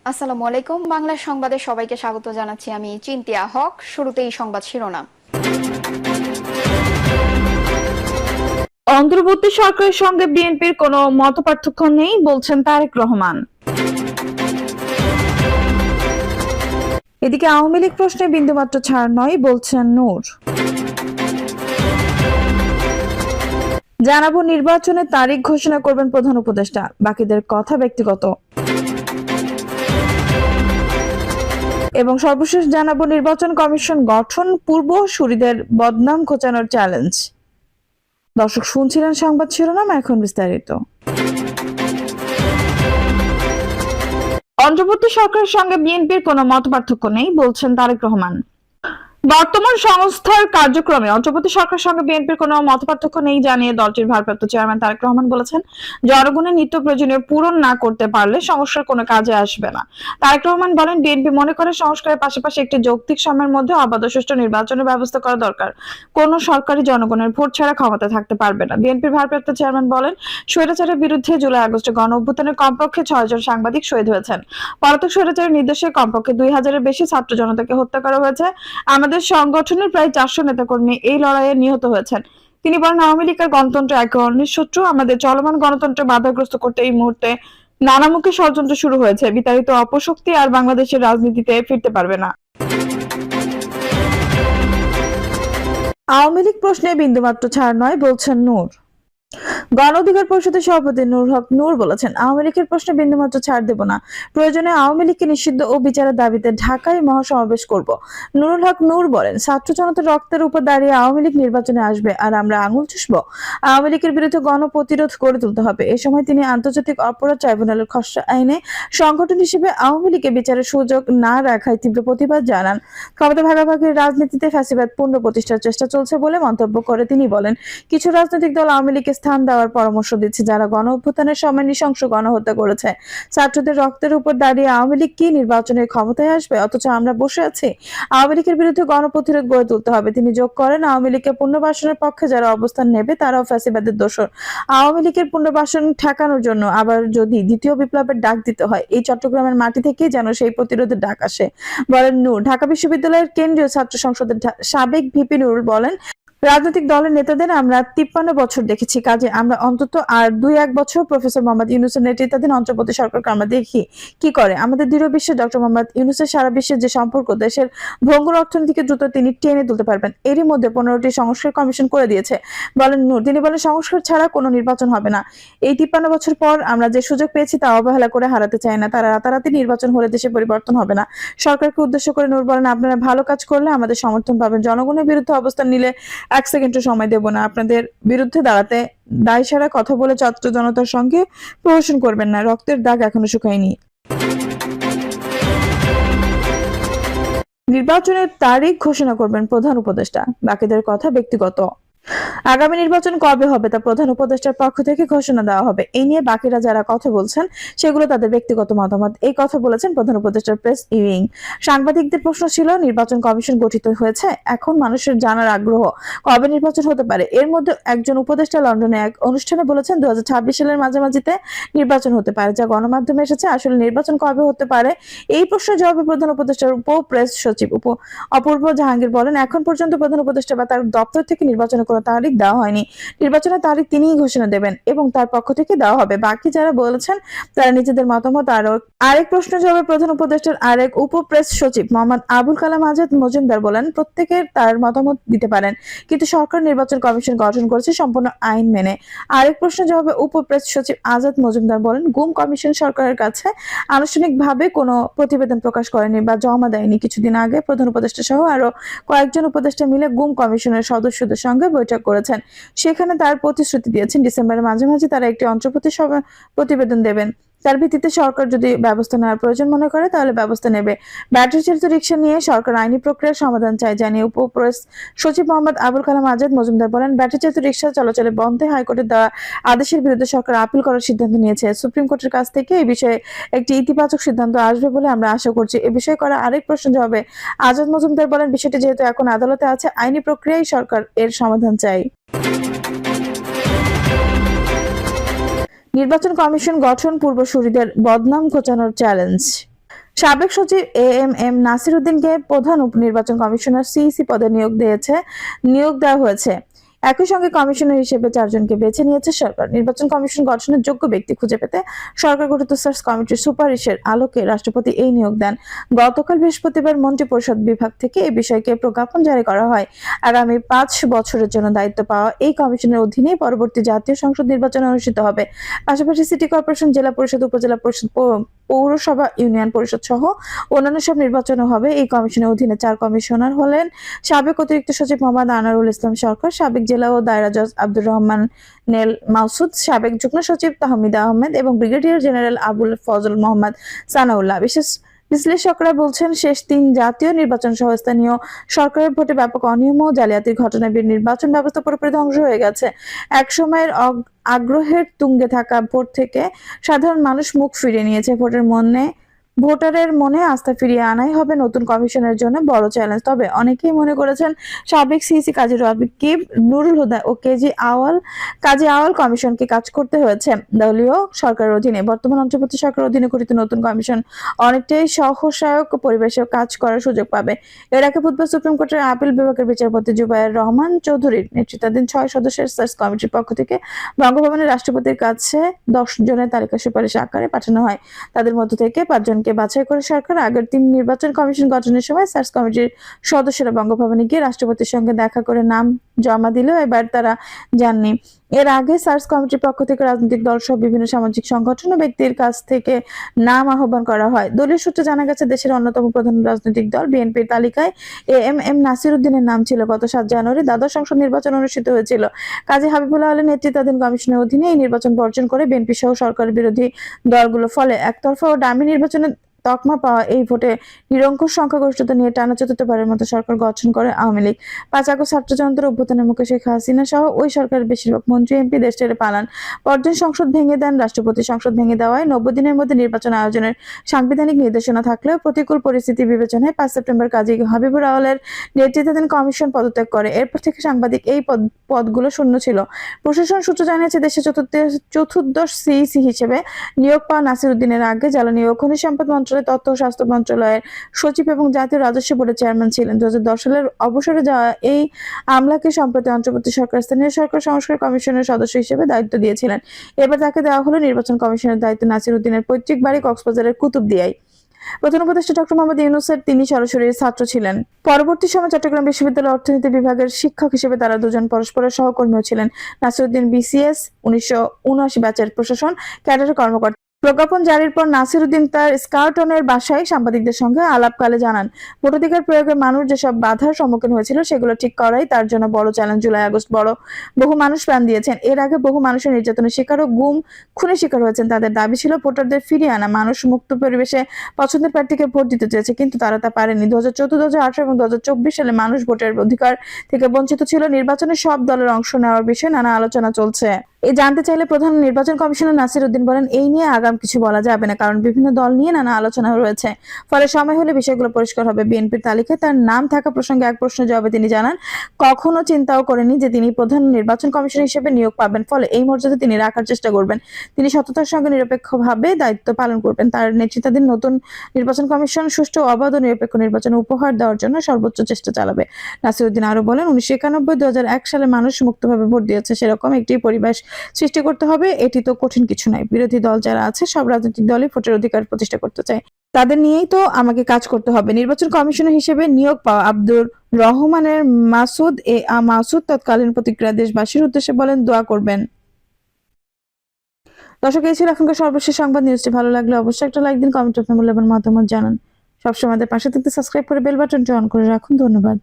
আসসালামু আলাইকুম। বাংলা সংবাদে সবাইকে স্বাগত জানাচ্ছি। আমি চিন্তিয়া হক। শুরুতেই সংবাদ শিরোনাম। অন্তর্বর্তী সরকারের সঙ্গে বিএনপির কোনো মতপার্থক্য নেই বলছেন তারেক রহমান। এদিকে আওয়ামী লীগ প্রশ্নে বিন্দুমাত্র ছাড় নয় বলছেন নূর। জানাবো নির্বাচনের তারিখ ঘোষণা করবেন প্রধান উপদেষ্টা, বাকিদের কথা ব্যক্তিগত। এবং সর্বশেষ জানাবো নির্বাচন কমিশন গঠন, পূর্বসূরিদের বদনাম ঘোচানোর চ্যালেঞ্জ। দর্শক, শুনছিলেন সংবাদ শিরোনাম, এখন বিস্তারিত। অন্তর্বর্তী সরকারের সঙ্গে বিএনপির কোনো মতপার্থক্য নেই বলছেন তারেক রহমান। বর্তমান সংস্থার কার্যক্রমে অন্তর্বর্তী সরকারের সঙ্গে বিএনপির কোনো মতপার্থক্য নেই জানিয়ে দলটির ভারপ্রাপ্ত চেয়ারম্যান তারেক রহমান বলেছেন, জনগণের নিত্য প্রয়োজনীয় পূরণ না করতে পারলে সংস্কার কোনো কাজে আসবে না। তারেক রহমান বলেন, বিএনপি মনে করে সংস্কারের পাশাপাশি একটি যৌক্তিক সময়ের মধ্যে অবাধ ও সুষ্ঠু নির্বাচনের ব্যবস্থা করা দরকার। কোন সরকারি জনগণের ভোট ছাড়া ক্ষমতা থাকতে পারবে না। বিএনপির ভারপ্রাপ্ত চেয়ারম্যান বলেন, স্বৈরাচারের বিরুদ্ধে জুলাই আগস্টে গণ অভ্যুত্থানের কমপক্ষে 6 জন সাংবাদিক শহীদ হয়েছেন। পলাতক স্বৈরাচারের নির্দেশে কমপক্ষে 2000-এর বেশি ছাত্র জনতাকে হত্যা করা হয়েছে। আমাদের সংগঠনের প্রায় 400 নেতাকর্মী এই লড়াইয়ে নিহত হয়েছেন। তিনি বলেন, আওয়ামী লীগের গণতন্ত্র একে অন্যের শত্রু। আমাদের চলমান গণতন্ত্র বাধাগ্রস্ত করতে এই মুহূর্তে নানামুখী ষড়যন্ত্র শুরু হয়েছে। বিতাড়িত অপশক্তি আর বাংলাদেশের রাজনীতিতে ফিরতে পারবে না। আওয়ামী লীগ প্রশ্নে বিন্দুমাত্র ছাড় নয় বলছেন নূর। গণ অধিকার পরিষদের সভাপতি নূর হক নূর বলেছেন, আওয়ামী লীগের প্রশ্নে বিন্দুমাত্র ছাড় দেব না। প্রয়োজনে আওয়ামী লীগকে নিষিদ্ধ ও বিচারের দাবিতে ঢাকায় মহাসমাবেশ করব। নুরুল হক নূর বলেন, ছাত্র জনতার রক্তের উপর দাঁড়িয়ে আওয়ামী লীগ নির্বাচনে আসবে আর আমরা আঙুল চুষব? আওয়ামী লীগের বিরুদ্ধে গণপ্রতিরোধ গড়ে তুলতে হবে। এ সময় তিনি আন্তর্জাতিক অপরাধ ট্রাইব্যুনালের খসড়া আইনে সংগঠন হিসেবে আওয়ামী লীগের বিচারের সুযোগ না রাখায় তীব্র প্রতিবাদ জানান। ক্ষমতা ভাগাভাগির রাজনীতিতে ফ্যাসিবাদ পূর্ণ প্রতিষ্ঠার চেষ্টা চলছে বলে মন্তব্য করে তিনি বলেন, কিছু রাজনৈতিক দল আওয়ামী লীগকে স্থান দেওয়ার পরামর্শ দিচ্ছে, যারা গণ অভ্যুত্থানের সময় নৃশংস গণহত্যা করেছে। ছাত্রদের রক্তের উপর দাঁড়িয়ে আওয়ামী লীগ কি নির্বাচনের ক্ষমতায় আসবে? অথচ আমরা বসে আছি। আওয়ামী লীগের বিরুদ্ধে গণপ্রতিরোধ গড়ে তুলতে হবে। তিনি যোগ করেন, আওয়ামী লীগকে পুনর্বাসনের পক্ষে যারা অবস্থান নেবে তারাও ফ্যাসিবাদের দোসর। আওয়ামী লীগের পুনর্বাসন ঠেকানোর জন্য আবার যদি দ্বিতীয় বিপ্লবের ডাক দিতে হয়, এই চট্টগ্রামের মাটি থেকেই যেন সেই প্রতিরোধের ডাক আসে, বলেন নূর। ঢাকা বিশ্ববিদ্যালয়ের কেন্দ্রীয় ছাত্র সংসদের সাবেক ভিপি নুরুল বলেন, রাজনৈতিক দলের নেতাদের আমরা 53 বছর দেখেছি, কাজে আমরা অন্তত আর 2-1 বছর প্রফেসর মোহাম্মদ ইউনূসের নেতৃত্বাধীন অন্তর্বর্তী সরকারকে আমরা দেখি কি করে। আমাদের দৃঢ় বিশ্বাস, ডক্টর মোহাম্মদ ইউনূসের সারা বিশ্বের যে সম্পর্ক, দেশের ভঙ্গুর অর্থনীতিকে দ্রুত তিনি টেনে তুলতে পারবেন। এরই মধ্যে 15টি সংস্কার কমিশন করে দিয়েছে, বলেন নূর। তিনি বলেন, সংস্কার ছাড়া কোনো নির্বাচন হবে না। এই 53 বছর পর আমরা যে সুযোগ পেয়েছি তা অবহেলা করে হারাতে চাই না। তারা রাতারাতি নির্বাচন হলে দেশে পরিবর্তন হবে না। সরকারকে উদ্দেশ্য করে নূর বলেন, আপনারা ভালো কাজ করলে আমাদের সমর্থন পাবেন। জনগণের বিরুদ্ধে অবস্থান নিলে 1 সেকেন্ডও সময় দেব না। আপনাদের বিরুদ্ধে দাঁড়াতে দায়সারা কথা বলে ছাত্র জনতার সঙ্গে প্রহসন করবেন না। রক্তের দাগ এখনো শুকায়নি। নির্বাচনের তারিখ ঘোষণা করবেন প্রধান উপদেষ্টা, বাকিদের কথা ব্যক্তিগত। আগামী নির্বাচন কবে হবে তা প্রধান উপদেষ্টার পক্ষ থেকে ঘোষণা দেওয়া হবে। এই নিয়ে বাকিরা যারা কথা বলছেন সেগুলো তাদের ব্যক্তিগত মতামত। এই কথা বলেছেন প্রধান উপদেষ্টার প্রেস উইং। সাংবাদিকদের প্রশ্ন ছিল, নির্বাচন কমিশন গঠিত হয়েছে, এখন মানুষের জানার আগ্রহ কবে নির্বাচন হতে পারে। এর মধ্যে একজন উপদেষ্টা লন্ডনে এক অনুষ্ঠানে বলেছেন 2026 সালের মাঝামাঝিতে নির্বাচন হতে পারে, যা গণমাধ্যমে এসেছে। আসলে নির্বাচন কবে হতে পারে এই প্রশ্নের জবাবে প্রধান উপদেষ্টার উপ প্রেস সচিব অপূর্ব জাহাঙ্গীর বলেন, এখন পর্যন্ত প্রধান উপদেষ্টা বা তার দপ্তর থেকে নির্বাচনের কোনো তারিখ দেওয়া হয়নি। নির্বাচনের তারিখ তিনিই ঘোষণা দেবেন এবং তার পক্ষ থেকে দেওয়া হবে। বাকি যারা বলেছেন তারা নিজেদের মতামত। আরেক প্রশ্ন জবাবে প্রধান উপদেষ্টার আরেক উপ প্রেস সচিব মোহাম্মদ আবুল কালাম আজাদ মজুমদার বলেন, প্রত্যেকের তার মতামত দিতে পারেন, কিন্তু সরকার নির্বাচন কমিশন গঠন করেছে সম্পূর্ণ আইন মেনে। আরেক প্রশ্ন জবাবে উপ প্রেস সচিব আজাদ মজুমদার বলেন, গুম কমিশন সরকারের কাছে আনুষ্ঠানিকভাবে কোনো প্রতিবেদন প্রকাশ করেনি বা জমা দেয়নি। কিছুদিন আগে প্রধান উপদেষ্টা সহ আরো কয়েকজন উপদেষ্টা মিলে গুম কমিশনের সদস্যদের সঙ্গে বৈঠক করেছেন। সেখানে তার প্রতিশ্রুতি দিয়েছেন ডিসেম্বরের মাঝামাঝি তারা একটি অন্তর্বর্তী প্রতিবেদন দেবেন। তার ভিত্তিতে সরকার যদি ব্যবস্থা নেওয়ার প্রয়োজন মনে করে তাহলে ব্যবস্থা নেবে। ব্যাটারি চালিত রিকশা নিয়ে সরকার আইনি প্রক্রিয়ার সমাধান চায় জানিয়ে উপ প্রেস সচিব মোহাম্মদ আবুল কালাম আজাদ মজুমদার বলেন, ব্যাটারি চালিত রিকশা চলাচলে বন্ধে হাইকোর্টের দেওয়া আদেশের বিরুদ্ধে সরকার আপিল করার সিদ্ধান্ত নিয়েছে। সুপ্রিম কোর্টের কাছ থেকে এই বিষয়ে একটি ইতিবাচক সিদ্ধান্ত আসবে বলে আমরা আশা করছি। এ বিষয়ে করা আরেক প্রশ্ন জবাবে আজাদ মজুমদার বলেন, বিষয়টি যেহেতু এখন আদালতে আছে, আইনি প্রক্রিয়ায় সরকার এর সমাধান চায়। নির্বাচন কমিশন গঠন, পূর্বসূরিদের বদনাম ঘোচানোর চ্যালেঞ্জ। সাবেক সচিব এএমএম নাসির উদ্দিনকে প্রধান উপনির্বাচন কমিশনার সিইসি পদে নিয়োগ দেওয়া হয়েছে। একই সঙ্গে কমিশনার হিসেবে 4 জনকে বেছে নিয়েছে সরকার। নির্বাচন কমিশন গঠনের যোগ্য ব্যক্তি খুঁজে পেতে সরকার গঠিত সার্চ কমিটির সুপারিশের আলোকে রাষ্ট্রপতি এই নিয়োগ দেন। গতকাল বৃহস্পতিবার মন্ত্রিপরিষদ বিভাগ থেকে এই বিষয়কে প্রজ্ঞাপন জারি করা হয়। আগামী 5 বছরের জন্য দায়িত্ব পাওয়া এই কমিশনের অধীনে পরবর্তী জাতীয় সংসদ নির্বাচন অনুষ্ঠিত হবে। পাশাপাশি সিটি কর্পোরেশন, জেলা পরিষদ, উপজেলা পরিষদ, পৌরসভা, ইউনিয়ন পরিষদ সহ অন্যান্য সব নির্বাচনও হবে। এই কমিশনের অধীনে 4 কমিশনার হলেন সাবেক অতিরিক্ত সচিব মোহাম্মদ আনারুল ইসলাম সরকার, সাবেক জেলা ও দায়রা জজ আব্দুর রহমান নেল মাসুদ, সাবেক যুগ্ম সচিব তাহমিদা আহমেদ এবং ব্রিগেডিয়ার জেনারেল আবুল ফজল মোহাম্মদ সানাউল্লাহ। বিশেষ বিশ্লেষকরা বলছেন, শেষ 3 জাতীয় নির্বাচন সহ স্থানীয় সরকারের ভোটে ব্যাপক অনিয়ম ও জালিয়াতির ঘটনায় নির্বাচন ব্যবস্থা পুরোপুরি ধ্বংস হয়ে গেছে। এক সময়ের আগ্রহের তুঙ্গে থাকা ভোট থেকে সাধারণ মানুষ মুখ ফিরিয়ে নিয়েছে। ভোটারের মনে আস্থা ফিরিয়ে আনাই হবে নতুন কমিশনের জন্য বড় চ্যালেঞ্জ। তবে অনেকেই মনে করেছেন সাবেক সিইসি কাজী রাকিব, নুরুল হুদা ও কাজী আওয়াল কমিশনকে কাজ করতে হয়েছে দলীয় সরকারের অধীনে। বর্তমান অন্তর্বর্তী সরকারের অধীনে গঠিত নতুন কমিশন অনেকটাই সহসায়ক পরিবেশে কাজ করার সুযোগ পাবে। এর আগে বুধবার সুপ্রিম কোর্টের আপিল বিভাগের বিচারপতি জুবায়ের রহমান চৌধুরীর নেতৃত্বাধীন 6 সদস্যের সার্চ কমিটির পক্ষ থেকে বঙ্গভবনের রাষ্ট্রপতির কাছে 10 জনের তালিকা সুপারিশ আকারে পাঠানো হয়। তাদের মধ্য থেকে 5 জনকে বাছাই করে সরকার আগের 3 নির্বাচন কমিশন গঠনের সময় সার্চ কমিটির সদস্যরা বঙ্গভবনে গিয়ে রাষ্ট্রপতির সঙ্গে দেখা করে নাম জমা দিলেও এবার তারা যাননি। এর আগে সার্চ কমিটির পক্ষ থেকে রাজনৈতিক দল সহ বিভিন্ন সামাজিক সংগঠন ও ব্যক্তির কাছ থেকে নাম আহ্বান করা হয়। দলীয় সূত্রে জানা গেছে, দেশের অন্যতম প্রধান রাজনৈতিক দল বিএনপির তালিকায় এএমএম নাসির উদ্দিনের নাম ছিল। গত 7 জানুয়ারি দ্বাদশ সংসদ নির্বাচন অনুষ্ঠিত হয়েছিল। কাজী হাবিবুল্লাহ আলীর নেতৃত্বাধীন কমিশনের অধীনে এই নির্বাচন বর্জন করে বিএনপি সহ সরকার বিরোধী দলগুলো ফলে একতরফা ও ডামি নির্বাচনে তকমা পাওয়া এই ভোটে নিরঙ্কুশ সংখ্যাগরিষ্ঠতা নিয়ে টানা 4th-বারের মতো সরকার গঠন করে আওয়ামী লীগ। 5 আগস্ট ছাত্র জনতার অভ্যুত্থানের মুখে শেখ হাসিনা সহ ওই সরকারের বেশিরভাগ মন্ত্রী এমপি দেশ ছেড়ে পালান। পরদিন সংসদ ভেঙে দেন রাষ্ট্রপতি। সংসদ ভেঙে দেওয়ায় 90 দিনের মধ্যে নির্বাচন আয়োজনের সাংবিধানিক নির্দেশনা থাকলেও প্রতিকূল পরিস্থিতি বিবেচনায় 5 সেপ্টেম্বর কাজী হাবিবুর আওয়ালের নেতৃত্বাধীন কমিশন পদত্যাগ করে। এরপর থেকে সাংবাদিক এই পদগুলো শূন্য ছিল। প্রশাসন সূত্র জানিয়েছে, দেশের চতুর্দশ সিইসি হিসেবে নিয়োগ পাওয়া নাসির উদ্দিনের আগে জ্বালানি ও খনিজ সম্পদ মন্ত্রণালয়, তথ্য ও স্বাস্থ্য মন্ত্রণালয়ের সচিব এবং জাতীয় রাজস্ব বোর্ডের চেয়ারম্যান ছিলেন। 2010 সালের অবসরে যাওয়া এই আমলাকে সম্প্রতি অন্তর্বর্তী সরকার স্থানীয় সরকার সংস্কার কমিশনের সদস্য হিসেবে দায়িত্ব দিয়েছিলেন। এবার তাকে দেওয়া হলো নির্বাচন কমিশনের দায়িত্ব। নাসির উদ্দিনের পৈতৃক বাড়ি কক্সবাজারের কুতুবদিয়ায়। প্রধান উপদেষ্টা ডক্টর মোহাম্মদ ইউনূসের তিনি সরাসরি ছাত্র ছিলেন। পরবর্তী সময় চট্টগ্রাম বিশ্ববিদ্যালয়ের অর্থনীতি বিভাগের শিক্ষক হিসেবে তারা দুজন পরস্পরের সহকর্মীও ছিলেন। নাসির উদ্দিন বিসিএস 1979 ব্যাচের প্রশাসন ক্যাডারের কর্মকর্তা। প্রজ্ঞাপন জারির পর নাসির উদ্দিন তার স্কার্টনের বাসায় সাংবাদিকদের সঙ্গে আলাপকালে জানান, ভোটাধিকার প্রয়োগে মানুষ যেসব বাধার সম্মুখীন হয়েছিল সেগুলো ঠিক করাই তার জন্য বড় চ্যালেঞ্জ। জুলাই আগস্ট বহু মানুষ প্রাণ দিয়েছেন। এর আগে বহু মানুষের নির্যাতনের শিকার ও গুম খুনের শিকার হয়েছেন। তাদের দাবি ছিল ভোটারদের ফিরিয়ে আনা। মানুষ মুক্ত পরিবেশে পছন্দের প্রার্থীকে ভোট দিতে চেয়েছে, কিন্তু তারা তা পারেনি। 2014, 2018 এবং 2024 সালে মানুষ ভোটের অধিকার থেকে বঞ্চিত ছিল। নির্বাচনে সব দলের অংশ নেওয়ার বিষয়ে নানা আলোচনা চলছে। এই জানতে চাইলে প্রধান নির্বাচন কমিশনার নাসির উদ্দিন বলেন, এই নিয়ে আগাম কিছু বলা যাবে না, কারণ বিভিন্ন দল নিয়ে নানা আলোচনা রয়েছে। ফলে সময় হলে বিষয়গুলো পরিষ্কার হবে। বিএনপির তালিকায় তার নাম থাকা প্রসঙ্গে এক প্রশ্নের জবাবে তিনি জানান, কখনো চিন্তাও করেনি যে তিনি প্রধান নির্বাচন কমিশনার হিসেবে নিয়োগ পাবেন। ফলে এই মর্যাদা তিনি রাখার চেষ্টা করবেন। তিনি সততার সঙ্গে নিরপেক্ষভাবে দায়িত্ব পালন করবেন। তার নেতৃত্বাধীন নতুন নির্বাচন কমিশন সুষ্ঠু, অবাধ ও নিরপেক্ষ নির্বাচন উপহার দেওয়ার জন্য সর্বোচ্চ চেষ্টা চালাবে। নাসির উদ্দিন আরো বলেন, 1991, 2001 সালে মানুষ মুক্তভাবে ভোট দিয়েছে, সেরকম একটি পরিবেশ সৃষ্টি করতে হবে। এটি তো কঠিন কিছু নয়। বিরোধী দল যারা আছে, সব রাজনৈতিক দলই ভোটের অধিকার প্রতিষ্ঠা করতে চায়। তাদের নিয়েই তো আমাকে কাজ করতে হবে। নির্বাচন কমিশনার হিসেবে নিয়োগ পাওয়া আব্দুর রহমানের মাসুদ তৎকালীন প্রতিক্রিয়া দেশবাসীর উদ্দেশ্যে বলেন, দোয়া করবেন। দর্শক, এই ছিল এখনকার সর্বশেষ সংবাদ। নিউজটি ভালো লাগলে অবশ্যই একটা লাইক দিন, কমেন্ট আপনার মূল্যবান মতামত জানান। সবসময় আমাদের পাশে থাকতে সাবস্ক্রাইব করে বেল বাটনটি অন করে রাখুন। ধন্যবাদ।